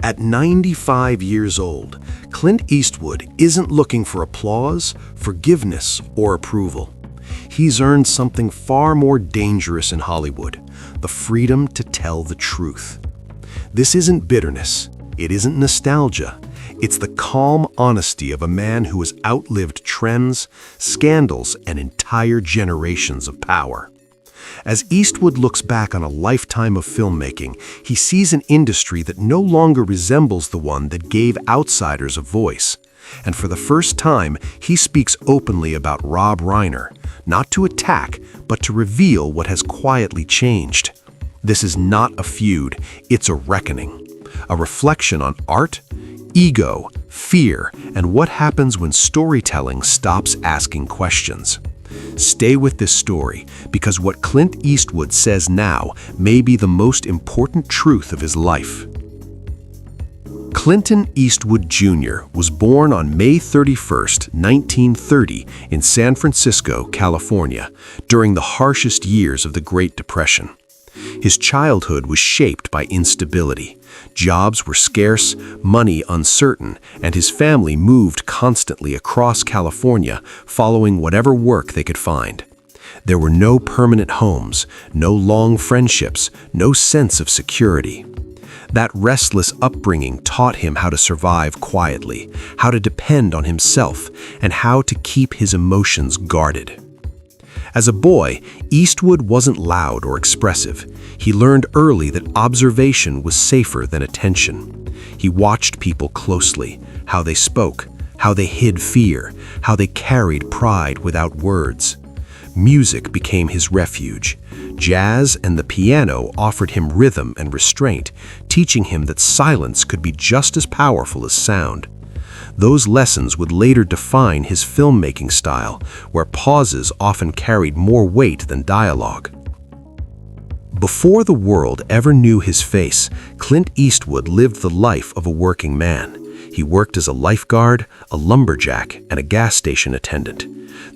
At 95 years old, Clint Eastwood isn't looking for applause, forgiveness, or approval. He's earned something far more dangerous in Hollywood, the freedom to tell the truth. This isn't bitterness, it isn't nostalgia, it's the calm honesty of a man who has outlived trends, scandals, and entire generations of power. As Eastwood looks back on a lifetime of filmmaking, he sees an industry that no longer resembles the one that gave outsiders a voice. And for the first time, he speaks openly about Rob Reiner, not to attack, but to reveal what has quietly changed. This is not a feud, it's a reckoning. A reflection on art, ego, fear, and what happens when storytelling stops asking questions. Stay with this story, because what Clint Eastwood says now may be the most important truth of his life. Clint Eastwood Jr. was born on May 31, 1930, in San Francisco, California, during the harshest years of the Great Depression. His childhood was shaped by instability. Jobs were scarce, money uncertain, and his family moved constantly across California, following whatever work they could find. There were no permanent homes, no long friendships, no sense of security. That restless upbringing taught him how to survive quietly, how to depend on himself, and how to keep his emotions guarded. As a boy, Eastwood wasn't loud or expressive. He learned early that observation was safer than attention. He watched people closely, how they spoke, how they hid fear, how they carried pride without words. Music became his refuge. Jazz and the piano offered him rhythm and restraint, teaching him that silence could be just as powerful as sound. Those lessons would later define his filmmaking style, where pauses often carried more weight than dialogue. Before the world ever knew his face, Clint Eastwood lived the life of a working man. He worked as a lifeguard, a lumberjack, and a gas station attendant.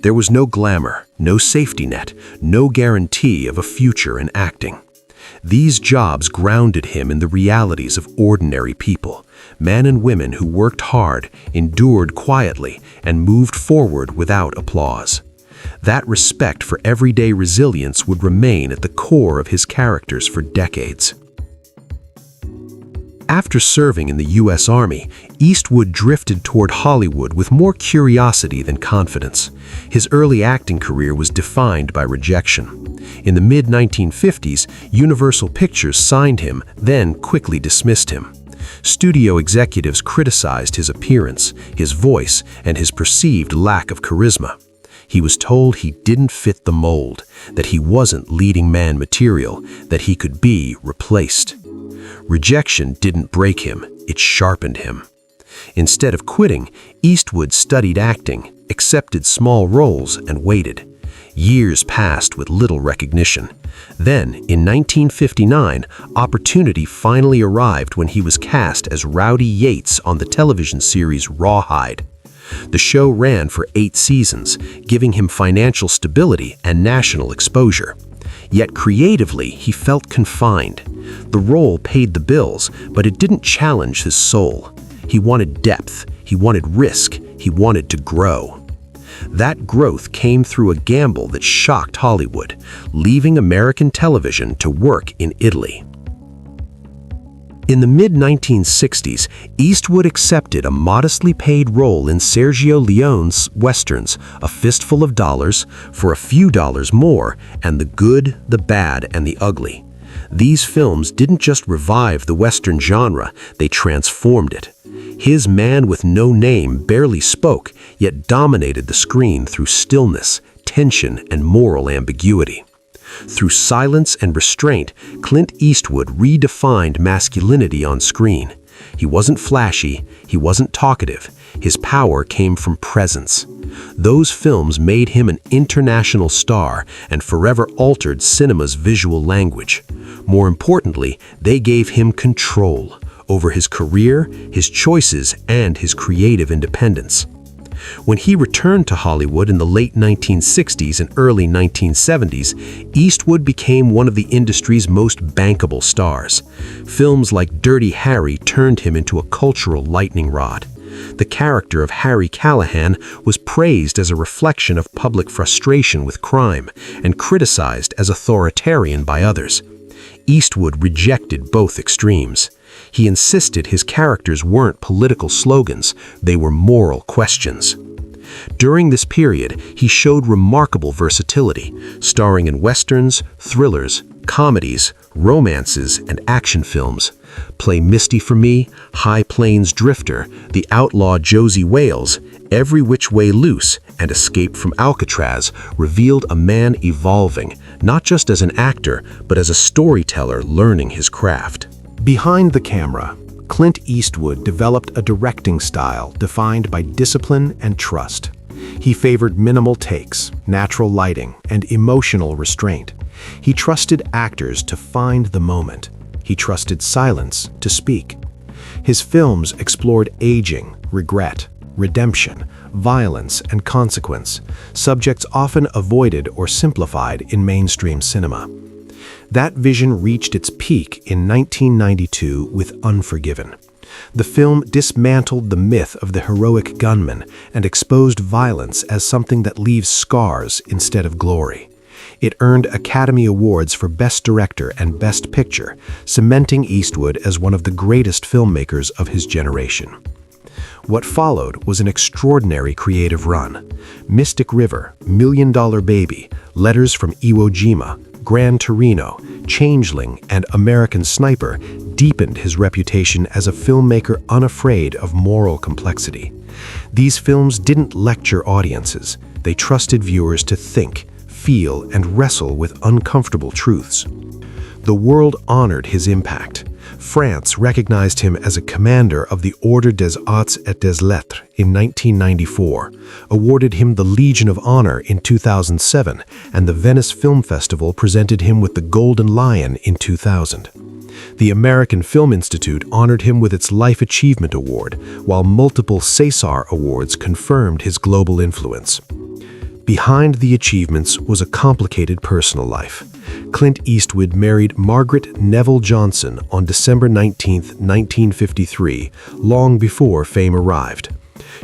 There was no glamour, no safety net, no guarantee of a future in acting. These jobs grounded him in the realities of ordinary people, men and women who worked hard, endured quietly, and moved forward without applause. That respect for everyday resilience would remain at the core of his characters for decades. After serving in the U.S. Army, Eastwood drifted toward Hollywood with more curiosity than confidence. His early acting career was defined by rejection. In the mid-1950s, Universal Pictures signed him, then quickly dismissed him. Studio executives criticized his appearance, his voice, and his perceived lack of charisma. He was told he didn't fit the mold, that he wasn't leading man material, that he could be replaced. Rejection didn't break him, it sharpened him. Instead of quitting, Eastwood studied acting, accepted small roles, and waited. Years passed with little recognition. Then, in 1959, opportunity finally arrived when he was cast as Rowdy Yates on the television series Rawhide. The show ran for 8 seasons, giving him financial stability and national exposure. Yet creatively, he felt confined. The role paid the bills, but it didn't challenge his soul. He wanted depth, he wanted risk, he wanted to grow. That growth came through a gamble that shocked Hollywood, leaving American television to work in Italy. In the mid-1960s, Eastwood accepted a modestly paid role in Sergio Leone's westerns, A Fistful of Dollars, For a Few Dollars More, and The Good, the Bad, and the Ugly. These films didn't just revive the Western genre, they transformed it. His man with no name barely spoke, yet dominated the screen through stillness, tension, and moral ambiguity. Through silence and restraint, Clint Eastwood redefined masculinity on screen. He wasn't flashy, he wasn't talkative, his power came from presence. Those films made him an international star and forever altered cinema's visual language. More importantly, they gave him control over his career, his choices, and his creative independence. When he returned to Hollywood in the late 1960s and early 1970s, Eastwood became one of the industry's most bankable stars. Films like Dirty Harry turned him into a cultural lightning rod. The character of Harry Callahan was praised as a reflection of public frustration with crime and criticized as authoritarian by others. Eastwood rejected both extremes. He insisted his characters weren't political slogans, they were moral questions. During this period, he showed remarkable versatility, starring in westerns, thrillers, comedies, romances, and action films. Play Misty for Me, High Plains Drifter, The Outlaw Josie Wales, Every Which Way Loose, and Escape from Alcatraz revealed a man evolving, not just as an actor, but as a storyteller learning his craft. Behind the camera, Clint Eastwood developed a directing style defined by discipline and trust. He favored minimal takes, natural lighting, and emotional restraint. He trusted actors to find the moment. He trusted silence to speak. His films explored aging, regret, redemption, violence, and consequence, subjects often avoided or simplified in mainstream cinema. That vision reached its peak in 1992 with Unforgiven. The film dismantled the myth of the heroic gunman and exposed violence as something that leaves scars instead of glory. It earned Academy Awards for Best Director and Best Picture, cementing Eastwood as one of the greatest filmmakers of his generation. What followed was an extraordinary creative run. Mystic River, $1 Million Baby, Letters from Iwo Jima, Gran Torino, Changeling, and American Sniper deepened his reputation as a filmmaker unafraid of moral complexity. These films didn't lecture audiences. They trusted viewers to think, feel, and wrestle with uncomfortable truths. The world honored his impact. France recognized him as a commander of the Ordre des Arts et des Lettres in 1994, awarded him the Legion of Honor in 2007, and the Venice Film Festival presented him with the Golden Lion in 2000. The American Film Institute honored him with its Life Achievement Award, while multiple César Awards confirmed his global influence. Behind the achievements was a complicated personal life. Clint Eastwood married Margaret Neville Johnson on December 19, 1953, long before fame arrived.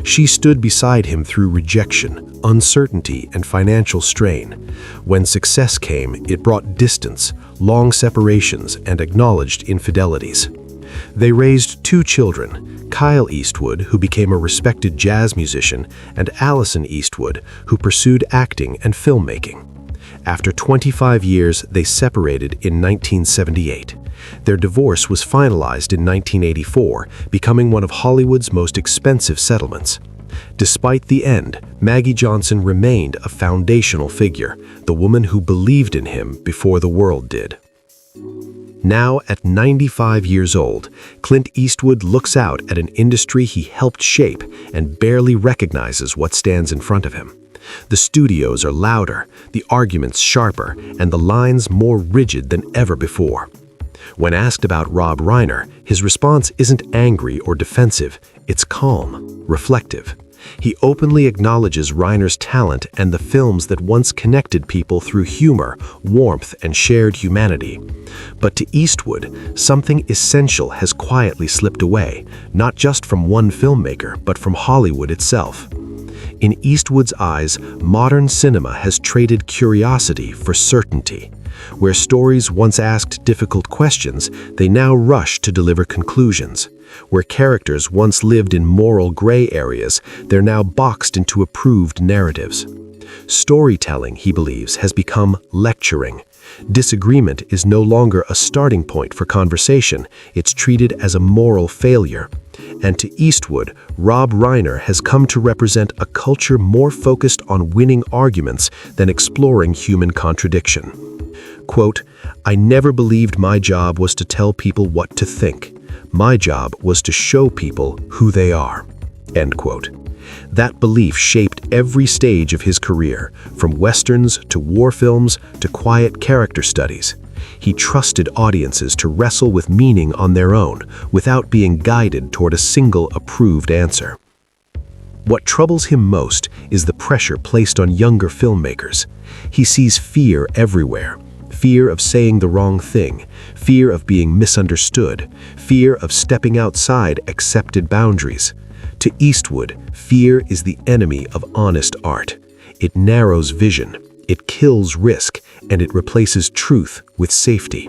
She stood beside him through rejection, uncertainty, and financial strain. When success came, it brought distance, long separations, and acknowledged infidelities. They raised 2 children, Kyle Eastwood, who became a respected jazz musician, and Allison Eastwood, who pursued acting and filmmaking. After 25 years, they separated in 1978. Their divorce was finalized in 1984, becoming one of Hollywood's most expensive settlements. Despite the end, Maggie Johnson remained a foundational figure, the woman who believed in him before the world did. Now, at 95 years old, Clint Eastwood looks out at an industry he helped shape and barely recognizes what stands in front of him. The studios are louder, the arguments sharper, and the lines more rigid than ever before. When asked about Rob Reiner, his response isn't angry or defensive, it's calm, reflective. He openly acknowledges Reiner's talent and the films that once connected people through humor, warmth, and shared humanity. But to Eastwood, something essential has quietly slipped away, not just from one filmmaker, but from Hollywood itself. In Eastwood's eyes, modern cinema has traded curiosity for certainty. Where stories once asked difficult questions, they now rush to deliver conclusions. Where characters once lived in moral gray areas, they're now boxed into approved narratives. Storytelling, he believes, has become lecturing. Disagreement is no longer a starting point for conversation, it's treated as a moral failure. And to Eastwood, Rob Reiner has come to represent a culture more focused on winning arguments than exploring human contradiction. Quote, "I never believed my job was to tell people what to think. My job was to show people who they are." End quote. That belief shaped every stage of his career, from westerns to war films to quiet character studies. He trusted audiences to wrestle with meaning on their own, without being guided toward a single approved answer. What troubles him most is the pressure placed on younger filmmakers. He sees fear everywhere. Fear of saying the wrong thing, fear of being misunderstood, fear of stepping outside accepted boundaries. To Eastwood, fear is the enemy of honest art. It narrows vision, it kills risk, and it replaces truth with safety.